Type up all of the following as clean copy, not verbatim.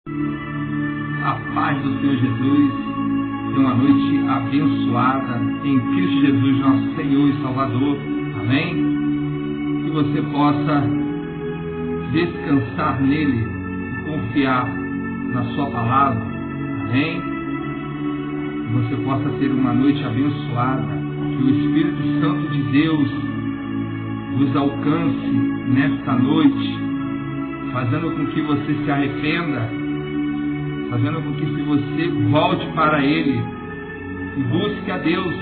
A paz do Senhor Jesus e uma noite abençoada em Cristo Jesus, nosso Senhor e Salvador. Amém? Que você possa descansar nele e confiar na sua palavra. Amém? Que você possa ter uma noite abençoada. Que o Espírito Santo de Deus vos alcance nesta noite, fazendo com que você se arrependa, fazendo com que você volte para Ele e busque a Deus,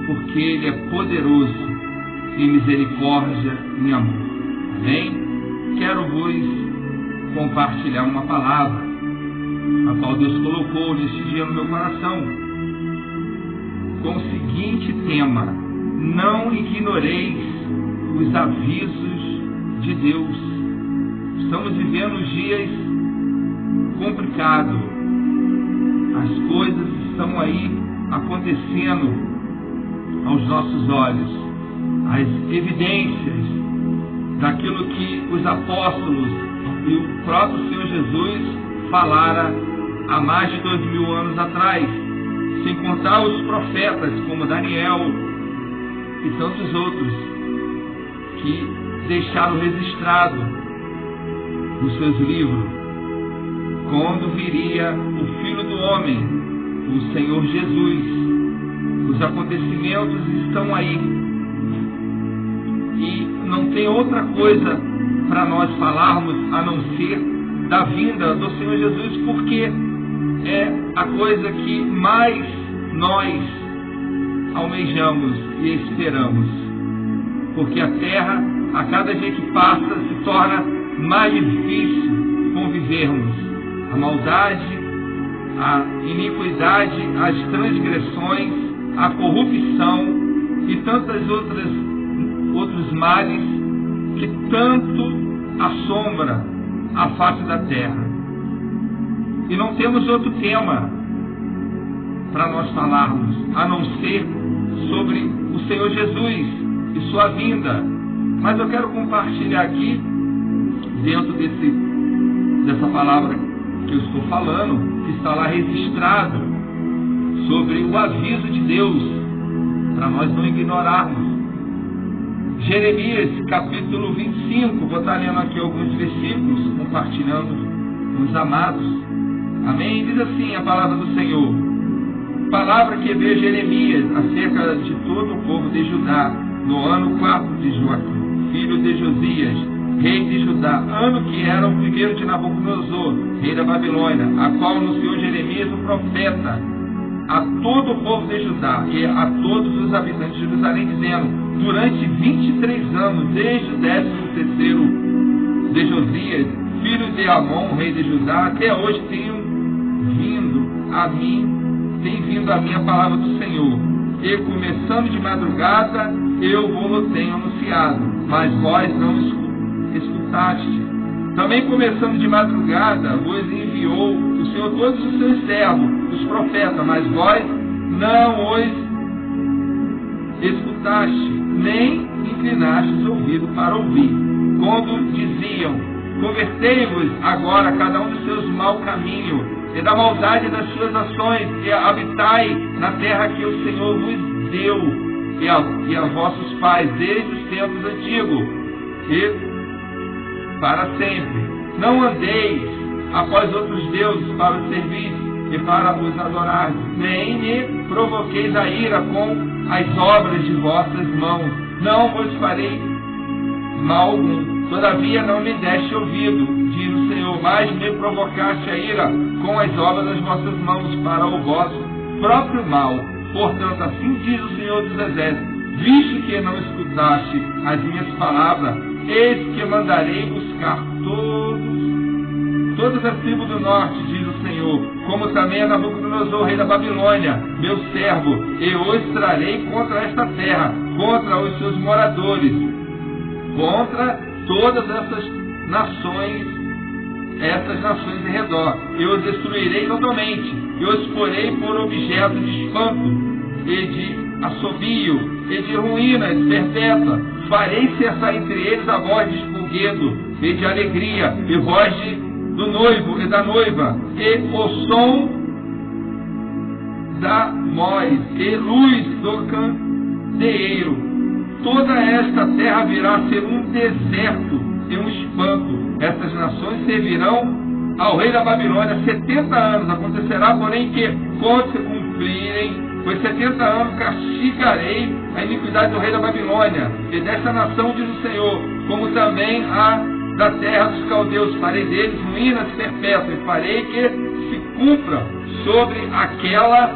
porque Ele é poderoso em misericórdia e em amor. Amém? Quero vos compartilhar uma palavra, a qual Deus colocou neste dia no meu coração, com o seguinte tema: não ignoreis os avisos de Deus. Estamos vivendo dias complicados. As coisas estão aí acontecendo aos nossos olhos. As evidências daquilo que os apóstolos e o próprio Senhor Jesus falara há mais de 2000 anos atrás, sem contar os profetas como Daniel e tantos outros que deixaram registrado nos seus livros quando viria o Filho do Homem, o Senhor Jesus. Os acontecimentos estão aí e não tem outra coisa para nós falarmos a não ser da vinda do Senhor Jesus, porque é a coisa que mais nós almejamos e esperamos, porque a terra, a cada dia que passa, se torna mais difícil convivermos. A maldade, a iniquidade, as transgressões, a corrupção e tantas outros males que tanto assombra a face da terra. E não temos outro tema para nós falarmos, a não ser sobre o Senhor Jesus e sua vinda. Mas eu quero compartilhar aqui, dentro dessa palavra que eu estou falando, que está lá registrado, sobre o aviso de Deus, para nós não ignorarmos. Jeremias, capítulo 25, vou estar lendo aqui alguns versículos, compartilhando com os amados. Amém? Diz assim a palavra do Senhor: palavra que veio Jeremias acerca de todo o povo de Judá, no ano 4 de Joaquim, filho de Josias, rei de Judá, ano que era o primeiro de Nabucodonosor, rei da Babilônia, a qual anunciou Jeremias o profeta a todo o povo de Judá e a todos os habitantes de Jerusalém, dizendo: durante 23 anos, desde o 13º de Josias, filho de Amon, rei de Judá, até hoje tem vindo a mim a palavra do Senhor, e começando de madrugada eu vou-lo tenho anunciado, mas vós não escutaste. Também começando de madrugada vos enviou o Senhor todos os seus servos, os profetas, mas vós não os escutaste, nem inclinastes o ouvido para ouvir, quando diziam: convertei-vos agora cada um dos seus mau caminho e da maldade das suas ações, e habitai na terra que o Senhor vos deu e a vossos pais desde os tempos antigos e para sempre. Não andeis após outros deuses para os servir e para os adorar, nem me provoqueis a ira com as obras de vossas mãos. Não vos farei mal algum. Todavia não me deste ouvido, diz o Senhor, mas me provocaste a ira com as obras das vossas mãos para o vosso próprio mal. Portanto, assim diz o Senhor dos Exércitos: visto que não escutaste as minhas palavras, eis que mandarei buscar todas as tribos do norte, diz o Senhor, como também a Nabucodonosor, rei da Babilônia, meu servo, e os trarei contra esta terra, contra os seus moradores, contra todas essas nações em redor. Eu os destruirei totalmente, eu os porei por objeto de espanto e de assobio e de ruínas perpétua. Farei cessar entre eles a voz de espolguedo e de alegria, e voz de do noivo e da noiva, e o som da voz, e luz do candeeiro. Toda esta terra virá a ser um deserto e um espanto. Estas nações servirão ao rei da Babilônia 70 anos. Acontecerá, porém, que, quando se cumprirem os 70 anos, castigarei a iniquidade do rei da Babilônia e dessa nação, diz o Senhor, como também a da terra dos caldeus. Farei deles ruínas perpétuas e farei que se cumpra sobre aquela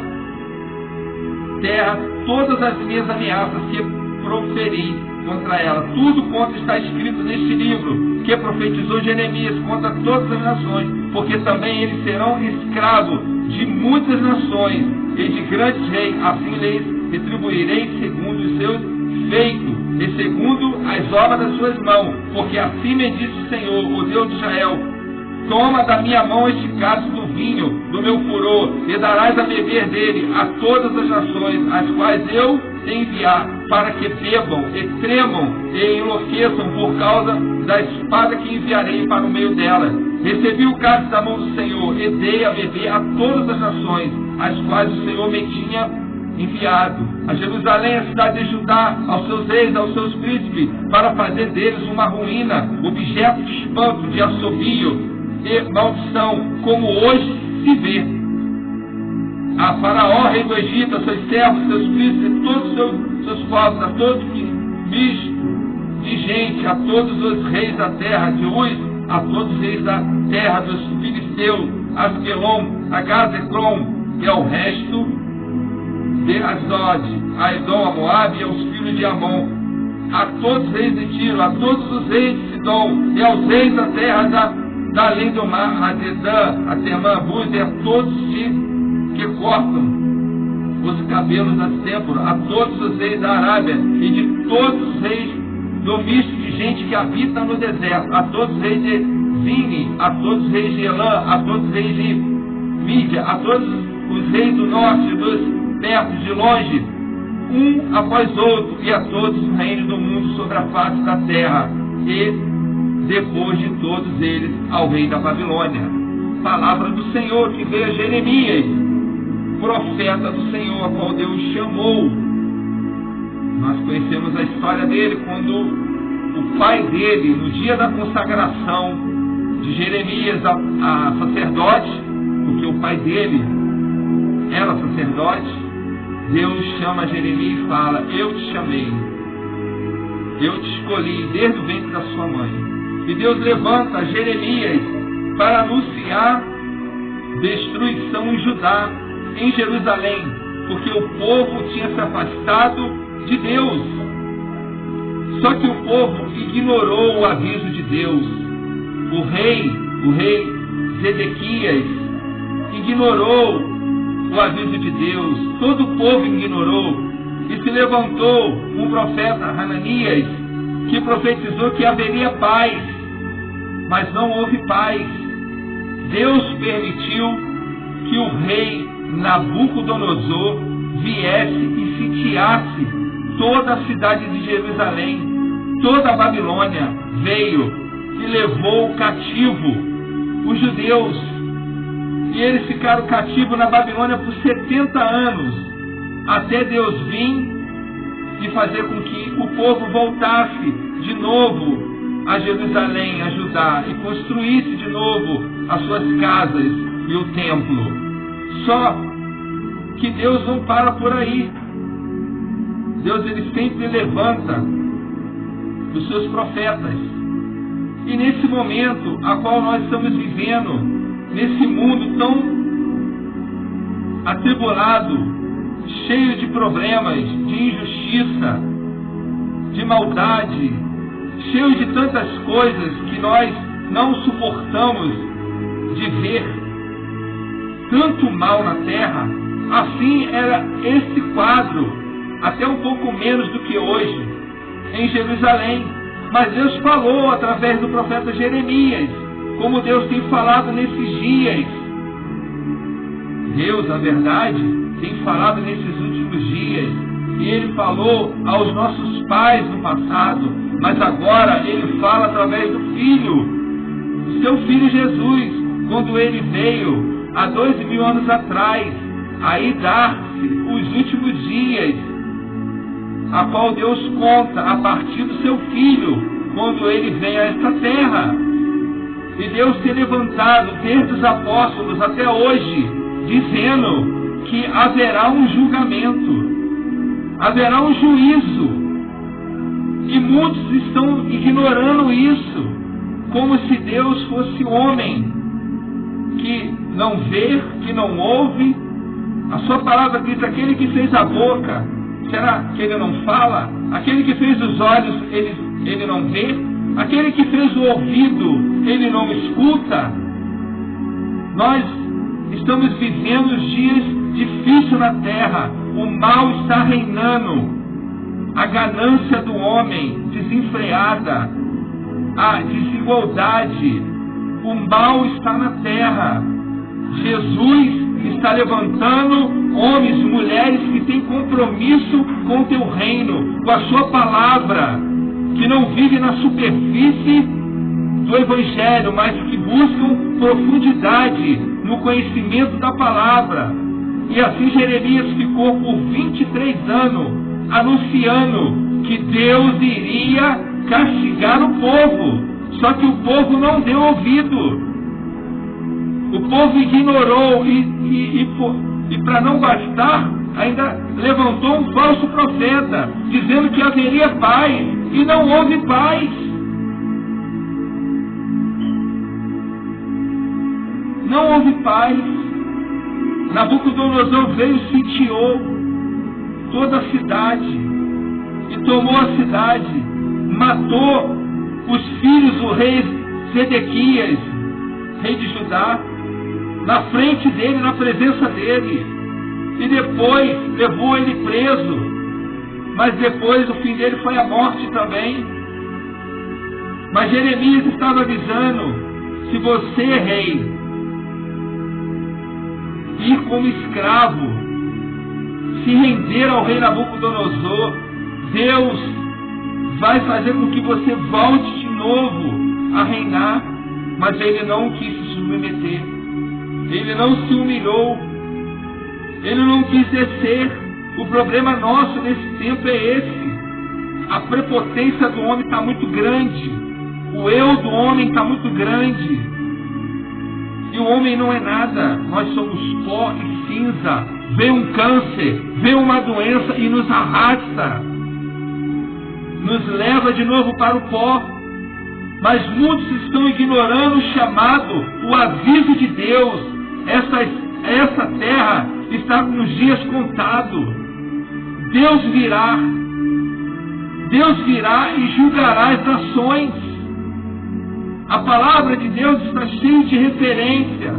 terra todas as minhas ameaças que proferi contra ela. Tudo quanto está escrito neste livro, que profetizou Jeremias contra todas as nações, porque também eles serão escravos de muitas nações e de grandes reis. Assim lhes retribuirei segundo os seus feitos e segundo as obras das suas mãos, porque assim me disse o Senhor, o Deus de Israel: toma da minha mão este cálice do vinho do meu furor, e darás a beber dele a todas as nações, as quais eu te enviar, para que bebam e tremam e enlouqueçam por causa da espada que enviarei para o meio delas. Recebi o cálice da mão do Senhor e dei a beber a todas as nações, as quais o Senhor me tinha enviado. A Jerusalém, a cidade de Judá, aos seus reis, aos seus príncipes, para fazer deles uma ruína, objeto de espanto, de assobio e maldição, como hoje se vê. A Faraó, rei do Egito, a seus servos, seus príncipes, todos os seus povos, a todos que bicho de gente, a todos os reis da terra de Uz, a todos os reis da terra dos filisteus, Asquelon, a Gazecron, e ao resto de Asdod, a Edom, a Moabe e aos filhos de Amon, a todos os reis de Tiro, a todos os reis de Sidom, e aos reis da terra da além do mar, a Dedã, a Temã, Buz, e a todos que cortam os cabelos das têmporas, a todos os reis da Arábia e de todos os reis do misto de gente que habita no deserto, a todos os reis de Zine, a todos os reis de Elã, a todos os reis de Mídia, a todos os reis do norte, dos perto, de longe, um após outro, e a todos os reinos do mundo sobre a face da terra, e depois de todos eles ao rei da Babilônia. Palavra do Senhor que veio a Jeremias, profeta do Senhor, a qual Deus chamou. Nós conhecemos a história dele quando o pai dele, no dia da consagração de Jeremias a sacerdote, porque o pai dele era sacerdote, Deus chama Jeremias e fala: eu te chamei, eu te escolhi desde o ventre da sua mãe. E Deus levanta Jeremias para anunciar destruição em Judá, em Jerusalém, porque o povo tinha se afastado de Deus. Só que o povo ignorou o aviso de Deus. O rei Zedequias ignorou o aviso de Deus. Todo o povo ignorou. E se levantou um profeta, Hananias, que profetizou que haveria paz, mas não houve paz. Deus permitiu que o rei Nabucodonosor viesse e sitiasse toda a cidade de Jerusalém. Toda a Babilônia veio e levou cativo os judeus. E eles ficaram cativos na Babilônia por 70 anos, até Deus vir e fazer com que o povo voltasse de novo a Jerusalém, a Judá, e construísse de novo as suas casas e o templo. Só que Deus não para por aí. Deus, ele sempre levanta os seus profetas. E nesse momento a qual nós estamos vivendo, nesse mundo tão atribulado, cheio de problemas, de injustiça, de maldade, cheio de tantas coisas que nós não suportamos de ver, tanto mal na terra, assim era esse quadro, até um pouco menos do que hoje, em Jerusalém. Mas Deus falou através do profeta Jeremias, como Deus tem falado nesses dias. Deus, na verdade, tem falado nesses últimos dias, e Ele falou aos nossos pais no passado, mas agora Ele fala através do Filho, seu Filho Jesus, quando ele veio há 2000 anos atrás, aí dar-se os últimos dias, a qual Deus conta a partir do seu Filho, quando ele vem a esta terra. E Deus tem levantado desde os apóstolos até hoje, dizendo que haverá um julgamento, haverá um juízo. E muitos estão ignorando isso, como se Deus fosse homem, que não vê, que não ouve. A sua palavra diz: aquele que fez a boca, será que ele não fala? Aquele que fez os olhos, ele não vê? Aquele que fez o ouvido, ele não escuta? Nós estamos vivendo dias difíceis na terra. O mal está reinando. A ganância do homem desenfreada, a desigualdade, o mal está na terra. Jesus está levantando homens e mulheres que têm compromisso com o teu reino, com a sua palavra, que não vivem na superfície do Evangelho, mas que buscam profundidade no conhecimento da palavra. E assim Jeremias ficou por 23 anos anunciando que Deus iria castigar o povo. Só que o povo não deu ouvido. O povo ignorou e para não bastar, ainda levantou um falso profeta, dizendo que haveria paz, e não houve paz. Não houve paz. Nabucodonosor veio e sitiou toda a cidade, e tomou a cidade, matou os filhos do rei Zedequias, rei de Judá, na frente dele, na presença dele, e depois levou ele preso, mas depois o fim dele foi a morte também. Mas Jeremias estava avisando: se você, rei, ir como escravo, se render ao rei Nabucodonosor, Deus vai fazer com que você volte de novo a reinar. Mas ele não quis se submeter, ele não se humilhou, ele não quis descer. O problema nosso nesse tempo é esse: a prepotência do homem está muito grande, o eu do homem está muito grande, e o homem não é nada. Nós somos pó e cinza. Vem um câncer, vem uma doença e nos arrasta, nos leva de novo para o pó. Mas muitos estão ignorando o chamado, o aviso de Deus. Essa terra está com os dias contados. Deus virá e julgará as nações. A palavra de Deus está cheia de referência,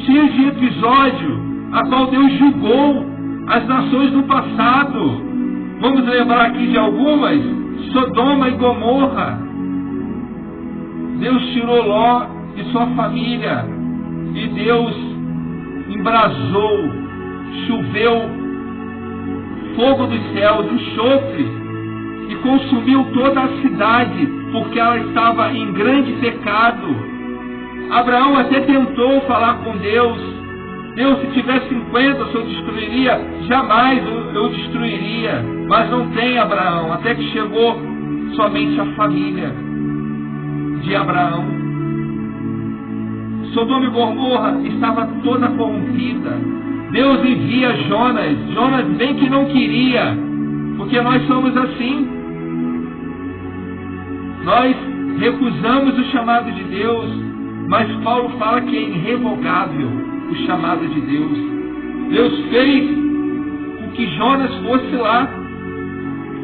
cheia de episódio, a qual Deus julgou as nações no passado. Vamos lembrar aqui de algumas: Sodoma e Gomorra. Deus tirou Ló e sua família, e Deus embrasou, choveu fogo dos céus, enxofre, e consumiu toda a cidade, porque ela estava em grande pecado. Abraão até tentou falar com Deus: Deus, se tivesse 50, o Senhor destruiria? Jamais eu destruiria. Mas não tem, Abraão, até que chegou somente a família de Abraão. Sodoma e Gomorra estava toda corrompida. Deus envia Jonas. Jonas bem que não queria, porque nós somos assim. Nós recusamos o chamado de Deus, mas Paulo fala que é irrevogável o chamado de Deus. Deus fez com que Jonas fosse lá.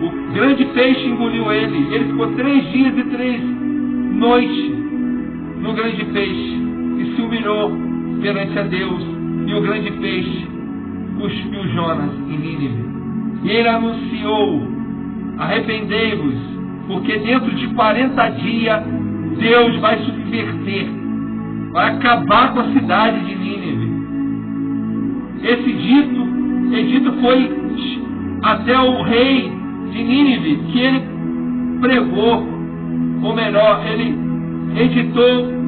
O grande peixe engoliu ele. Ele ficou 3 dias e 3 noites no grande peixe e se humilhou perante a Deus. E o grande peixe cuspiu Jonas em Nínive. E ele anunciou: arrependei-vos, porque dentro de 40 dias Deus vai subverter, vai acabar com a cidade de Nínive. Esse edito foi até o rei de Nínive, que ele pregou, ou melhor, ele editou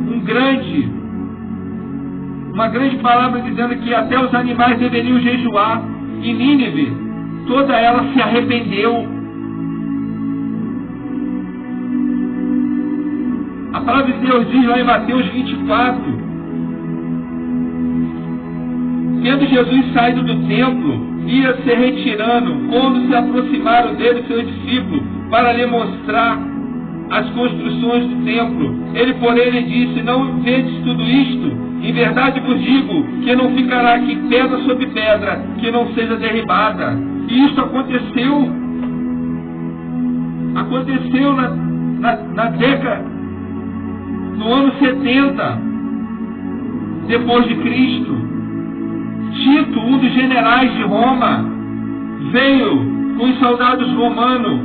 uma grande palavra dizendo que até os animais deveriam jejuar. E Nínive, toda ela se arrependeu. A palavra de Deus diz lá em Mateus 24, tendo Jesus saído do templo, ia se retirando, quando se aproximaram dele seus discípulos, para lhe mostrar as construções do templo. Ele, porém, lhe disse: não vedes tudo isto? Em verdade vos digo que não ficará aqui pedra sobre pedra que não seja derribada. E isso aconteceu na década, no ano 70 depois de Cristo. Tito, um dos generais de Roma, veio com os soldados romanos,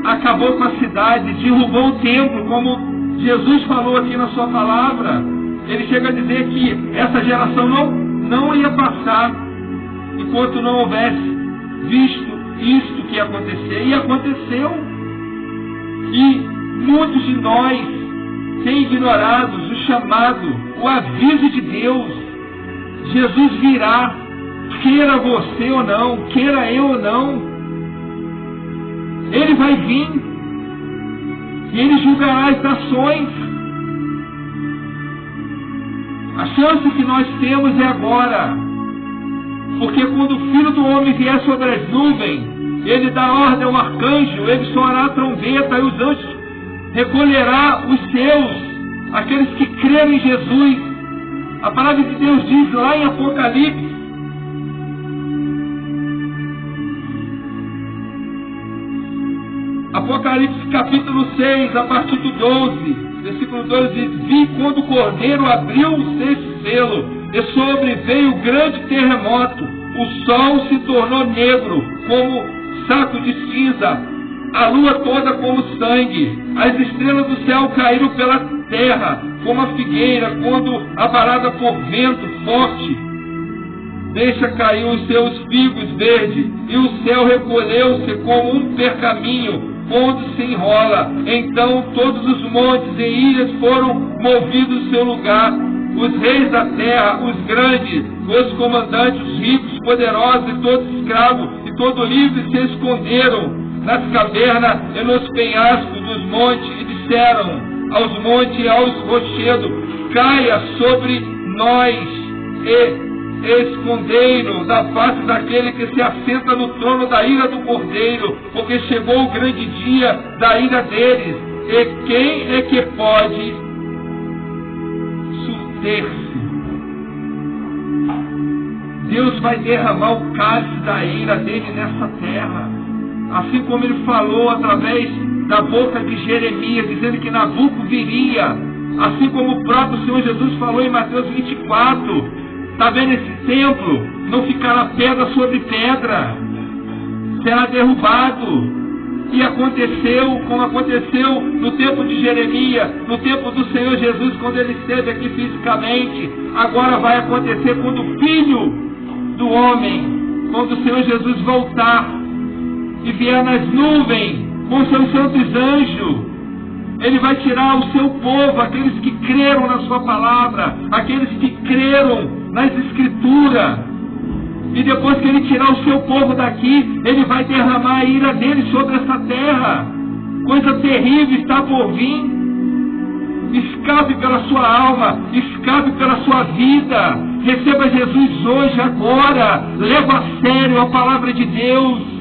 acabou com a cidade, derrubou o templo, como Jesus falou aqui na sua palavra. Ele chega a dizer que essa geração não ia passar enquanto não houvesse visto isto que ia acontecer. E aconteceu. E muitos de nós têm ignorado o chamado, o aviso de Deus. Jesus virá, queira você ou não, queira eu ou não. Ele vai vir e ele julgará as nações. A chance que nós temos é agora, porque quando o Filho do Homem vier sobre as nuvens, ele dá ordem ao arcanjo, ele soará a trombeta e os anjos recolherá os seus, aqueles que creram em Jesus. A palavra de Deus diz lá em Apocalipse, Apocalipse capítulo 6, a partir do 12, versículo 12, diz: vi quando o Cordeiro abriu o sexto selo, e sobreveio grande terremoto, o sol se tornou negro como saco de cinza, a lua toda como sangue, as estrelas do céu caíram pela terra, como a figueira, quando abalada por vento forte, deixa cair os seus figos verdes, e o céu recolheu-se como um pergaminho, quando se enrola. Então todos os montes e ilhas foram movidos do seu lugar. Os reis da terra, os grandes, os comandantes, os ricos, poderosos e todos escravos, e todo livre se esconderam nas cavernas e nos penhascos dos montes, e disseram aos montes e aos rochedos: caia sobre nós e escondeiro da face daquele que se assenta no trono da ira do Cordeiro, porque chegou o grande dia da ira deles. E quem é que pode suster-se? Deus vai derramar o cálice da ira dele nessa terra, assim como ele falou através da boca de Jeremias, dizendo que Nabuco viria, assim como o próprio Senhor Jesus falou em Mateus 24. Está vendo esse templo? Não ficará pedra sobre pedra, será derrubado. E aconteceu, como aconteceu no tempo de Jeremias, no tempo do Senhor Jesus, quando ele esteve aqui fisicamente. Agora vai acontecer quando o Filho do Homem, quando o Senhor Jesus voltar e vier nas nuvens com seus santos anjos. Ele vai tirar o seu povo, aqueles que creram na sua palavra, aqueles que creram nas Escrituras. E depois que ele tirar o seu povo daqui, ele vai derramar a ira dele sobre essa terra. Coisa terrível está por vir. Escape pela sua alma, escape pela sua vida. Receba Jesus hoje, agora. Leva a sério a palavra de Deus.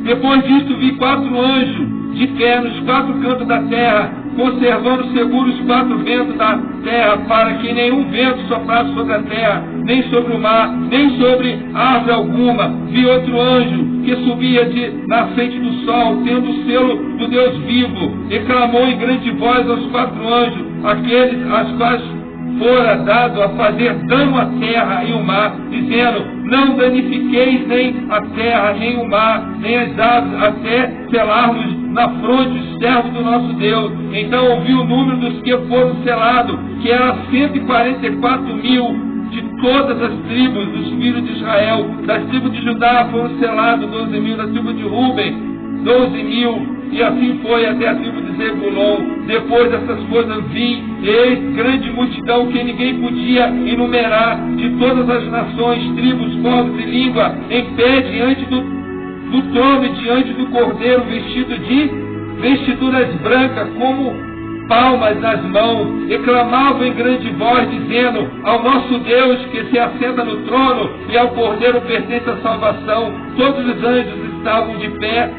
Depois disso vi 4 anjos de pé nos 4 cantos da terra, conservando seguros os 4 ventos da terra, para que nenhum vento soprasse sobre a terra, nem sobre o mar, nem sobre árvore alguma. Vi outro anjo que subia na frente do sol, tendo o selo do Deus vivo, e clamou em grande voz aos 4 anjos, aqueles às quais fora dado a fazer dano à terra e o mar, dizendo: não danifiqueis nem a terra, nem o mar, nem as aves, até selarmos na fronte os servos do nosso Deus. Então ouvi o número dos que foram selados, que era 144 mil, de todas as tribos dos filhos de Israel. Das tribos de Judá foram selados 12.000, da tribo de Rúben 12.000, e assim foi até a tribo de Zebulon. Depois dessas coisas vi, eis grande multidão que ninguém podia enumerar, de todas as nações, tribos, povos e língua, em pé diante do trono e diante do Cordeiro, vestido de vestiduras brancas, como palmas nas mãos, e clamavam em grande voz, dizendo: ao nosso Deus que se assenta no trono e ao Cordeiro pertence a salvação. Todos os anjos estavam de pé,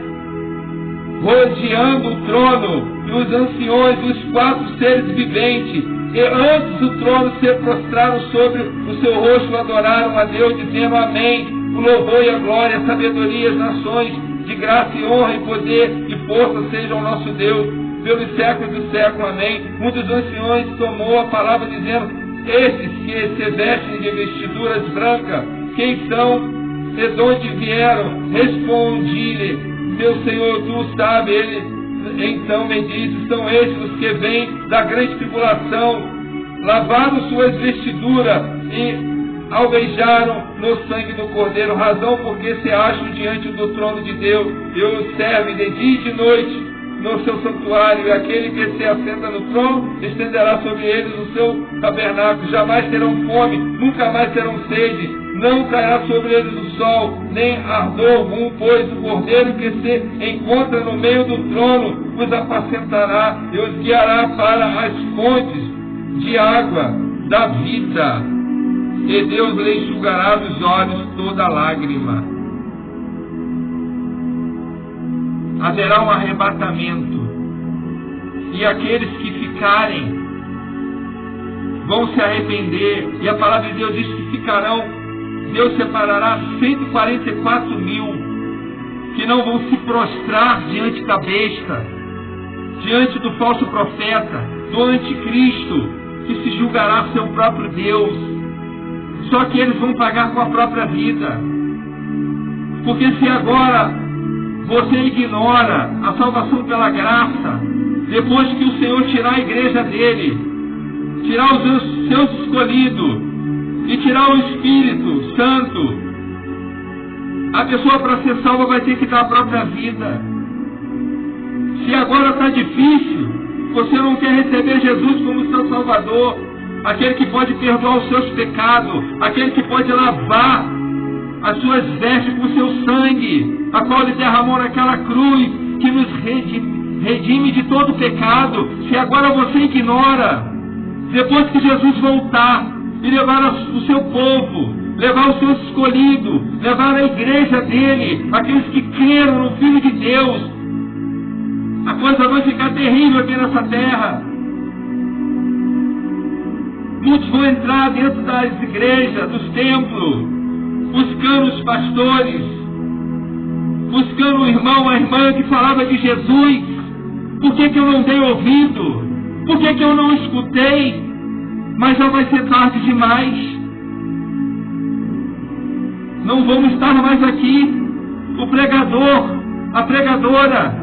rodeando o trono, e os anciões, os 4 seres viventes, e antes do trono se prostraram sobre o seu rosto, adoraram a Deus, dizendo: amém, o louvor e a glória, a sabedoria, as nações, de graça e honra e poder e força sejam ao nosso Deus, pelos séculos dos séculos, amém. Um dos anciões tomou a palavra, dizendo: esses que se vestem de vestiduras brancas, quem são e de onde vieram? Respondi-lhe: meu Senhor, tu sabes. Ele então me disse: são estes os que vêm da grande tribulação, lavaram suas vestiduras e alvejaram no sangue do Cordeiro, razão porque se acham diante do trono de Deus, e os servem de dia e de noite no seu santuário, e aquele que se assenta no trono estenderá sobre eles o seu tabernáculo. Jamais terão fome, nunca mais terão sede, não cairá sobre eles o sol, nem ardor algum, pois o Cordeiro que se encontra no meio do trono os apacentará e os guiará para as fontes de água da vida, e Deus lhe enxugará dos olhos toda lágrima. Haverá um arrebatamento, e aqueles que ficarem vão se arrepender, e a palavra de Deus diz que ficarão. Deus separará 144.000 que não vão se prostrar diante da besta, diante do falso profeta, do anticristo, que se julgará seu próprio Deus. Só que eles vão pagar com a própria vida, porque se agora você ignora a salvação pela graça, depois que o Senhor tirar a igreja dele, tirar os seus escolhidos e tirar o Espírito Santo, a pessoa, para ser salva, vai ter que dar a própria vida. Se agora está difícil, você não quer receber Jesus como seu Salvador, aquele que pode perdoar os seus pecados, aquele que pode lavar as suas vestes com o seu sangue, a qual ele derramou naquela cruz, que nos redime de todo pecado. Se agora você ignora, depois que Jesus voltar e levar o seu povo, levar os seus escolhidos, levar a igreja dele, aqueles que creram no Filho de Deus, a coisa vai ficar terrível aqui nessa terra. Muitos vão entrar dentro das igrejas, dos templos, buscando os pastores, buscando o irmão, a irmã que falava de Jesus. Por que eu não dei ouvido? Por que eu não escutei? Mas já vai ser tarde demais. Não vamos estar mais aqui. O pregador, a pregadora,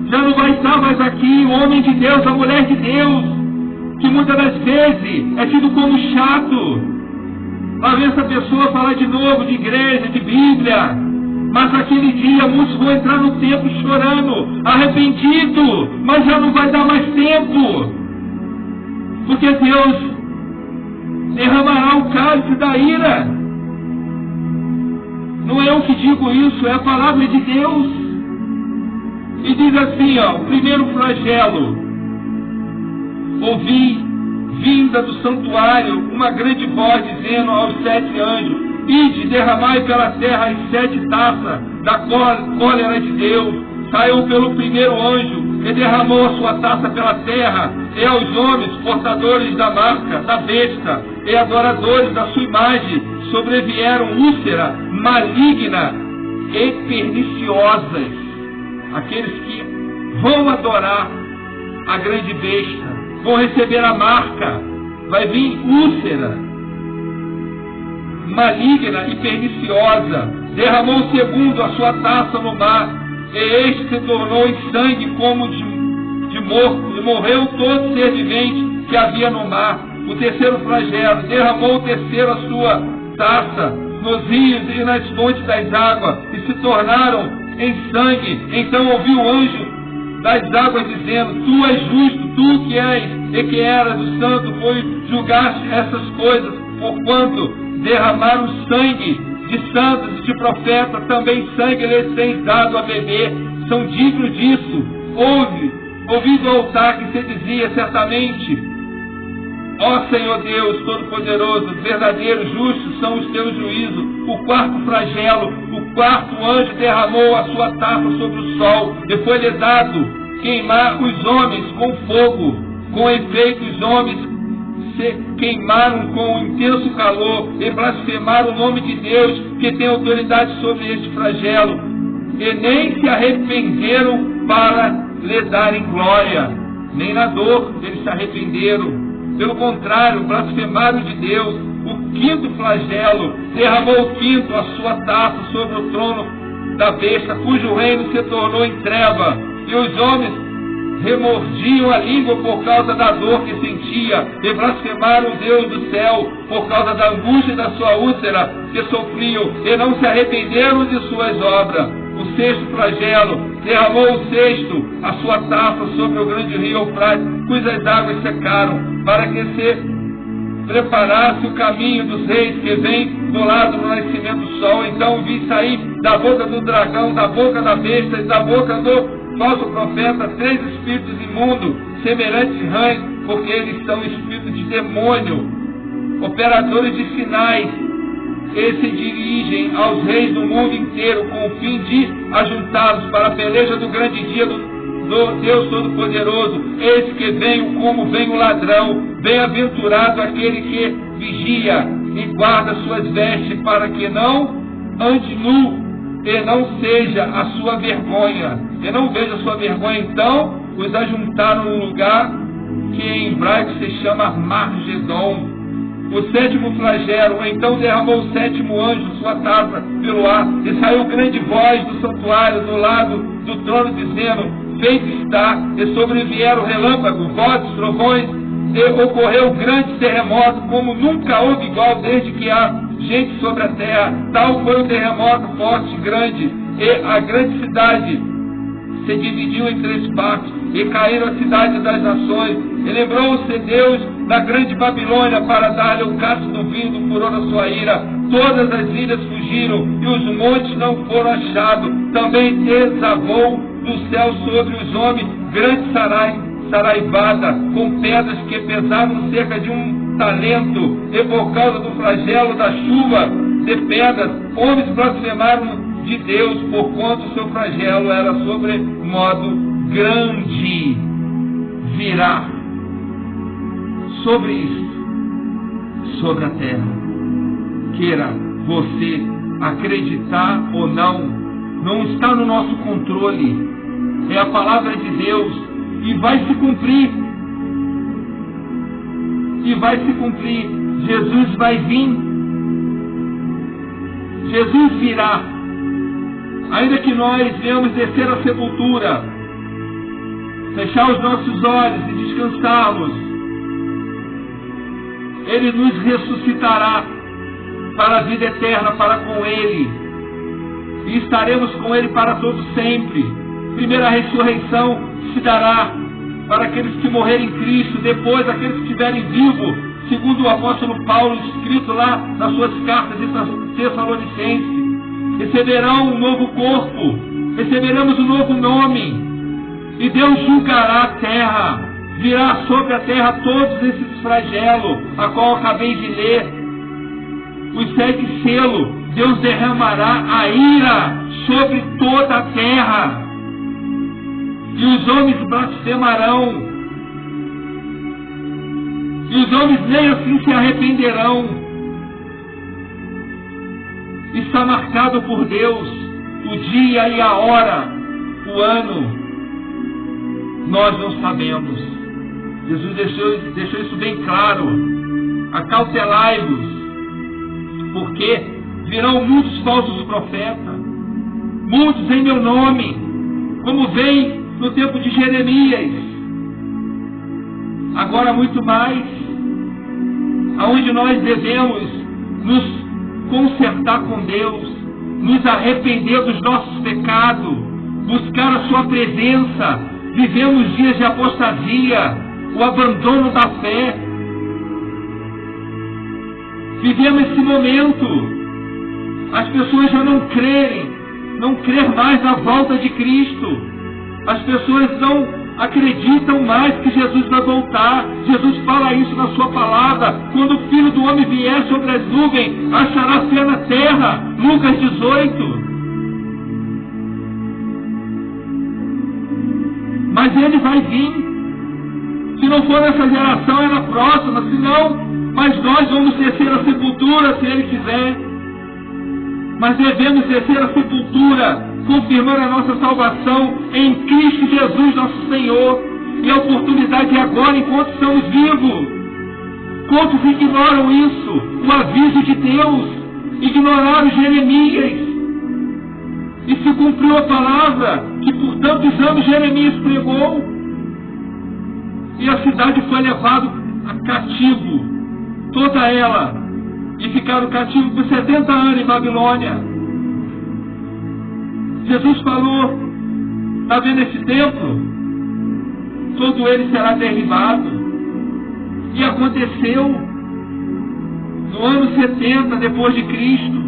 já não vai estar mais aqui. O homem de Deus, a mulher de Deus, que muitas das vezes é tido como chato. Lá vem essa pessoa falar de novo de igreja, de Bíblia. Mas naquele dia muitos vão entrar no templo chorando, arrependido, mas já não vai dar mais tempo. Porque Deus derramará o cálice da ira. Não é eu que digo isso, é a palavra de Deus. E diz assim, ó, o primeiro flagelo: ouvi, vinda do santuário, uma grande voz dizendo aos 7 anjos: ide, derramai pela terra as 7 taças da cólera de Deus. Saiu pelo primeiro anjo, e derramou a sua taça pela terra, e aos homens portadores da marca da besta e adoradores da sua imagem sobrevieram úlcera maligna e perniciosas. Aqueles que vão adorar a grande besta vão receber a marca, vai vir úlcera maligna e perniciosa. Derramou o segundo a sua taça no mar, e este se tornou em sangue como de morto, e morreu todo ser vivente que havia no mar. o terceiro flagelo, derramou o terceiro a sua taça nos rios e nas fontes das águas, e se tornaram em sangue. Então ouviu o anjo das águas dizendo: Tu és justo, tu que és e que eras o santo, pois julgaste essas coisas, porquanto derramaram sangue de santos e de profetas, também sangue lhes tens dado a beber, são dignos disso. Ouvi do altar que se dizia certamente: Ó Senhor Deus Todo-Poderoso, verdadeiro, justos são os teus juízos. O quarto flagelo, o quarto anjo derramou a sua taça sobre o sol, e foi-lhe dado queimar os homens com fogo. Com efeito, os homens se queimaram com intenso calor e blasfemaram o nome de Deus, que tem autoridade sobre este flagelo, e nem se arrependeram para lhe darem glória. Nem na dor eles se arrependeram. Pelo contrário, blasfemaram de Deus. O quinto flagelo derramou o quinto a sua taça sobre o trono da besta, cujo reino se tornou em treva, e os homens remordiam a língua por causa da dor que sentia, e blasfemaram o Deus do céu por causa da angústia da sua úlcera que sofriam, e não se arrependeram de suas obras. O sexto flagelo derramou o sexto a sua taça sobre o grande rio Eufrates, cujas águas secaram, para que se preparasse o caminho dos reis que vem do lado do nascimento do sol. Então vi sair da boca do dragão, da boca da besta e da boca do falso profeta 3 espíritos imundos, semelhantes rãs, porque eles são espíritos de demônio, operadores de sinais, e se dirigem aos reis do mundo inteiro com o fim de ajuntá-los para a peleja do grande dia do Deus Todo-Poderoso. Eis que venho como vem o ladrão. Bem-aventurado aquele que vigia e guarda suas vestes, para que não ande nu e não seja a sua vergonha, e não veja a sua vergonha. Então os ajuntaram num lugar que em hebraico se chama Margedon. O sétimo flagelo, então derramou o sétimo anjo sua taça pelo ar, e saiu grande voz do santuário do lado do trono, dizendo: Feito está. E sobrevieram relâmpagos, vozes, trovões, e ocorreu grande terremoto, como nunca houve igual desde que há gente sobre a terra. Tal foi o terremoto forte e grande, e a grande cidade se dividiu em 3 partes, e caíram a cidade das nações. E lembrou-se Deus da grande Babilônia para dar-lhe o cálice do vinho do furor da sua ira. Todas as ilhas fugiram, e os montes não foram achados. Também desabou do céu sobre os homens grande saraivada, com pedras que pesavam cerca de 1 talento, e por causa do flagelo da chuva de pedras, homens blasfemaram de Deus, porquanto o seu flagelo era sobre modo grande. Virá sobre isto, sobre a terra, queira você acreditar ou não está no nosso controle, é a palavra de Deus, e vai se cumprir, Jesus vai vir, Jesus virá, ainda que nós venhamos descer à sepultura, fechar os nossos olhos e descansarmos, Ele nos ressuscitará para a vida eterna, para com Ele, e estaremos com Ele para todo sempre. Primeira ressurreição se dará para aqueles que morrerem em Cristo, depois aqueles que estiverem vivos, segundo o apóstolo Paulo, escrito lá nas suas cartas de Tessalonicenses, receberão um novo corpo, receberemos um novo nome, e Deus julgará a terra, virá sobre a terra todos esses flagelos, a qual acabei de ler, os 7 selos. Deus derramará a ira sobre toda a terra, e os homens blasfemarão, e os homens nem assim se arrependerão. Está marcado por Deus o dia e a hora, o ano, nós não sabemos. Jesus deixou isso bem claro. Acautelai-vos, porque virão muitos falsos profetas, muitos em meu nome, como veio no tempo de Jeremias. Agora muito mais, aonde nós devemos nos consertar com Deus, nos arrepender dos nossos pecados, buscar a sua presença. Vivemos dias de apostasia, o abandono da fé. Vivemos esse momento. As pessoas já não crerem mais na volta de Cristo. As pessoas não acreditam mais que Jesus vai voltar. Jesus fala isso na sua palavra. Quando o Filho do Homem vier sobre as nuvens, achará fé na terra. Lucas 18. Mas ele vai vir. Se não for nessa geração, é na próxima. Se não, mas nós vamos descer a sepultura se ele quiser. Mas devemos descer a sepultura, confirmando a nossa salvação em Cristo Jesus, nosso Senhor. E a oportunidade é agora, enquanto estamos vivos. Quantos ignoram isso? O aviso de Deus. Ignoraram Jeremias. E se cumpriu a palavra que por tantos anos Jeremias pregou. E a cidade foi levada a cativo. Toda ela. E ficaram cativos por 70 anos em Babilônia. Jesus falou, está vendo esse templo? Todo ele será derribado. E aconteceu. No ano 70 depois de Cristo,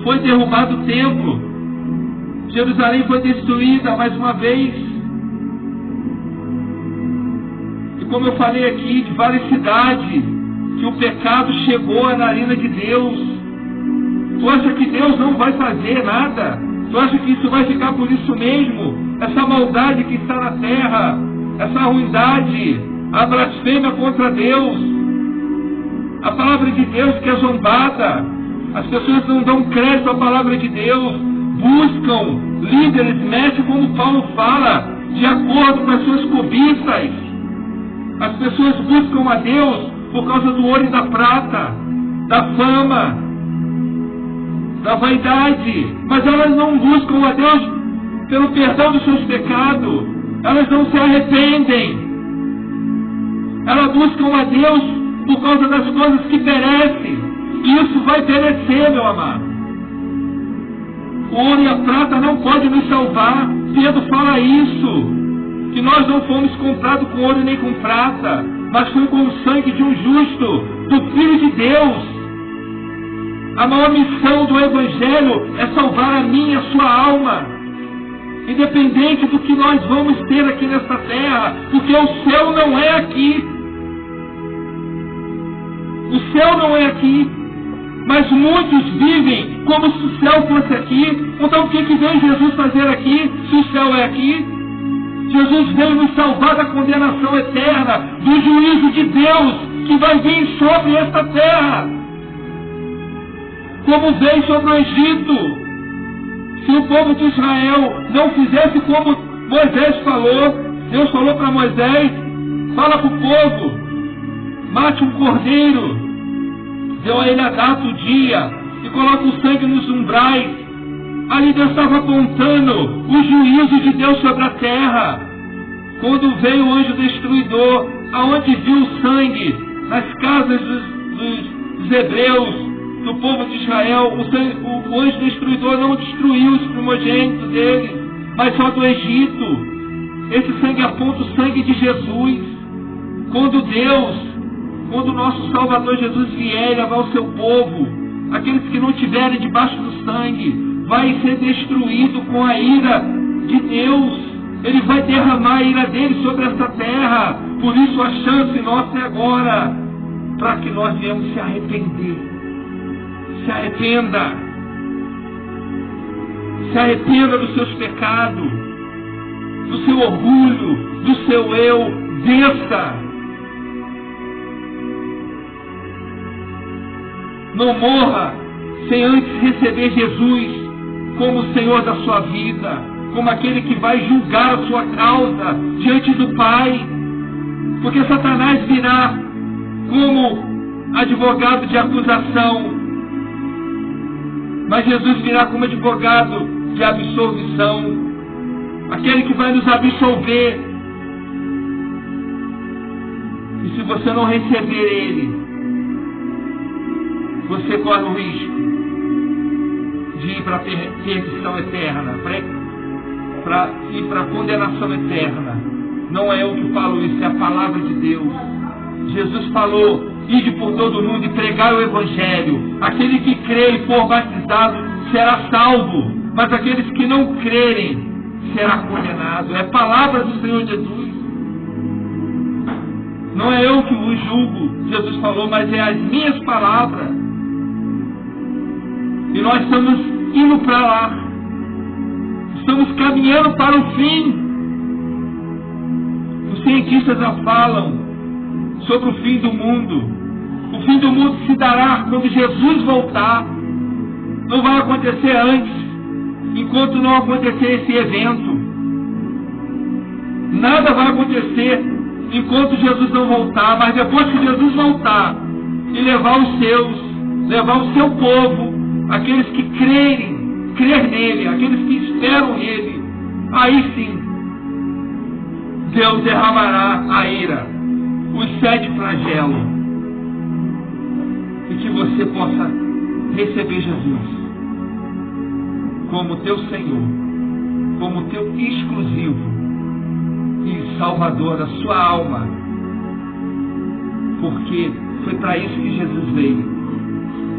foi derrubado o templo. Jerusalém foi destruída mais uma vez. E como eu falei aqui, de várias cidades, que o pecado chegou à narina de Deus. Tu acha que Deus não vai fazer nada? Tu acha que isso vai ficar por isso mesmo? Essa maldade que está na terra, essa ruindade, a blasfêmia contra Deus, a palavra de Deus que é zombada. As pessoas não dão crédito à palavra de Deus, buscam líderes, mexem como Paulo fala, de acordo com as suas cobiças. As pessoas buscam a Deus por causa do ouro e da prata, da fama, da vaidade. Mas elas não buscam a Deus pelo perdão dos seus pecados. Elas não se arrependem. Elas buscam a Deus por causa das coisas que perecem. E isso vai perecer, meu amado. O ouro e a prata não podem nos salvar. Pedro fala isso. Que nós não fomos comprados com ouro nem com prata, mas foi com o sangue de um justo, do Filho de Deus. A maior missão do Evangelho é salvar a minha e a sua alma, independente do que nós vamos ter aqui nesta terra, porque o céu não é aqui. O céu não é aqui, mas muitos vivem como se o céu fosse aqui. Então o que veio Jesus fazer aqui, se o céu é aqui? Jesus veio nos salvar da condenação eterna, do juízo de Deus que vai vir sobre esta terra, como veio sobre o Egito. Se o povo de Israel não fizesse como Moisés falou, Deus falou para Moisés, fala para o povo, mate um cordeiro, deu a ele a data, o dia, e coloca o sangue nos umbrais. Ali Deus estava apontando o juízo de Deus sobre a terra. Quando veio o anjo destruidor, aonde viu o sangue? Nas casas dos hebreus, do povo de Israel. O anjo destruidor não destruiu os primogênitos deles, mas só do Egito. Esse sangue aponta o sangue de Jesus. Quando o nosso Salvador Jesus vier e levar o seu povo, aqueles que não estiverem debaixo do sangue, vai ser destruído com a ira de Deus. Ele vai derramar a ira dele sobre essa terra. Por isso a chance nossa é agora, para que nós viemos se arrepender. Se arrependa. Se arrependa dos seus pecados, do seu orgulho, do seu eu. Desça. Não morra sem antes receber Jesus como o Senhor da sua vida, como aquele que vai julgar a sua causa diante do Pai. Porque Satanás virá como advogado de acusação, mas Jesus virá como advogado de absolvição, aquele que vai nos absolver. E se você não receber Ele, você corre o risco de ir para a perdição eterna, para ir para a condenação eterna. Não é eu que falo isso, é a palavra de Deus. Jesus falou: ide por todo mundo e pregai o Evangelho. Aquele que crê e for batizado será salvo, mas aqueles que não crerem será condenado. É a palavra do Senhor Jesus. Não é eu que vos julgo, Jesus falou, mas é as minhas palavras. E nós estamos indo para lá. Estamos caminhando para o fim. Os cientistas já falam sobre o fim do mundo. O fim do mundo se dará quando Jesus voltar. Não vai acontecer antes, enquanto não acontecer esse evento. Nada vai acontecer enquanto Jesus não voltar, mas depois que Jesus voltar e levar os seus, levar o seu povo, aqueles que crer nele, aqueles que esperam nele, aí sim, Deus derramará a ira, os 7 flagelos, e que você possa receber Jesus como teu Senhor, como teu exclusivo e Salvador da sua alma, porque foi para isso que Jesus veio.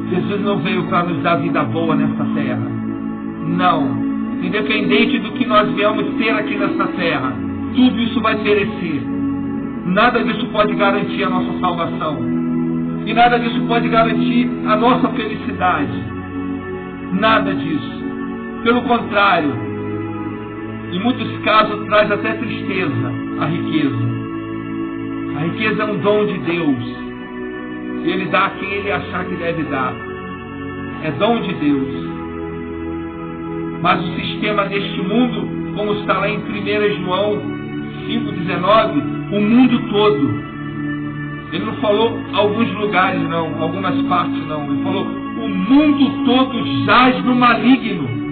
Jesus não veio para nos dar vida boa nesta terra, não. Independente do que nós viemos ter aqui nesta terra, tudo isso vai perecer. Nada disso pode garantir a nossa salvação, e nada disso pode garantir a nossa felicidade. Nada disso. Pelo contrário, em muitos casos traz até tristeza a riqueza. A riqueza é um dom de Deus. Ele dá a quem ele achar que deve dar. É dom de Deus. Mas o sistema deste mundo, como está lá em 1 João 5,19, o mundo todo. Ele não falou alguns lugares não, algumas partes não. Ele falou: o mundo todo jaz no maligno.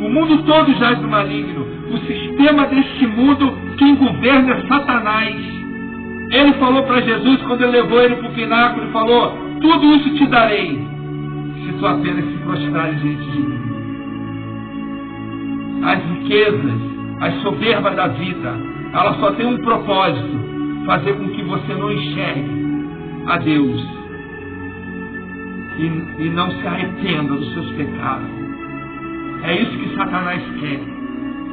O mundo todo jaz no maligno. O sistema deste mundo, quem governa é Satanás. Ele falou para Jesus, quando ele levou ele para o pináculo, ele falou: tudo isso te darei, se tu apenas se prostrares diante de mim. As riquezas, as soberbas da vida, ela só tem um propósito: fazer com que você não enxergue a Deus e não se arrependa dos seus pecados. É isso que Satanás quer.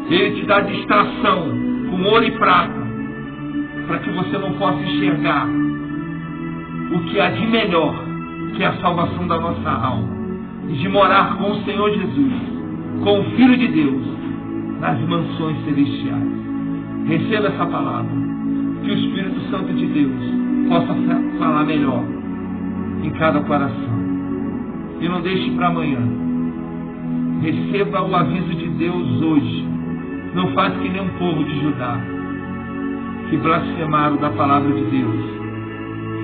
Ele te dá distração com ouro e prata, para que você não possa enxergar o que há de melhor, que é a salvação da nossa alma, e de morar com o Senhor Jesus, com o Filho de Deus, nas mansões celestiais. Receba essa palavra, que o Espírito Santo de Deus possa falar melhor em cada coração, e não deixe para amanhã. Receba o aviso de Deus hoje. Não faz que nem um povo de Judá, que blasfemaram da palavra de Deus,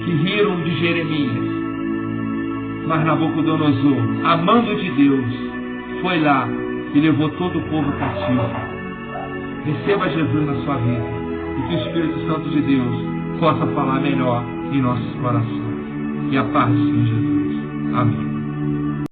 que riram de Jeremias. Mas Nabucodonosor, amando de Deus, foi lá e levou todo o povo cativo. Receba Jesus na sua vida, e que o Espírito Santo de Deus possa falar melhor em nossos corações. E a paz do Senhor Jesus. Amém.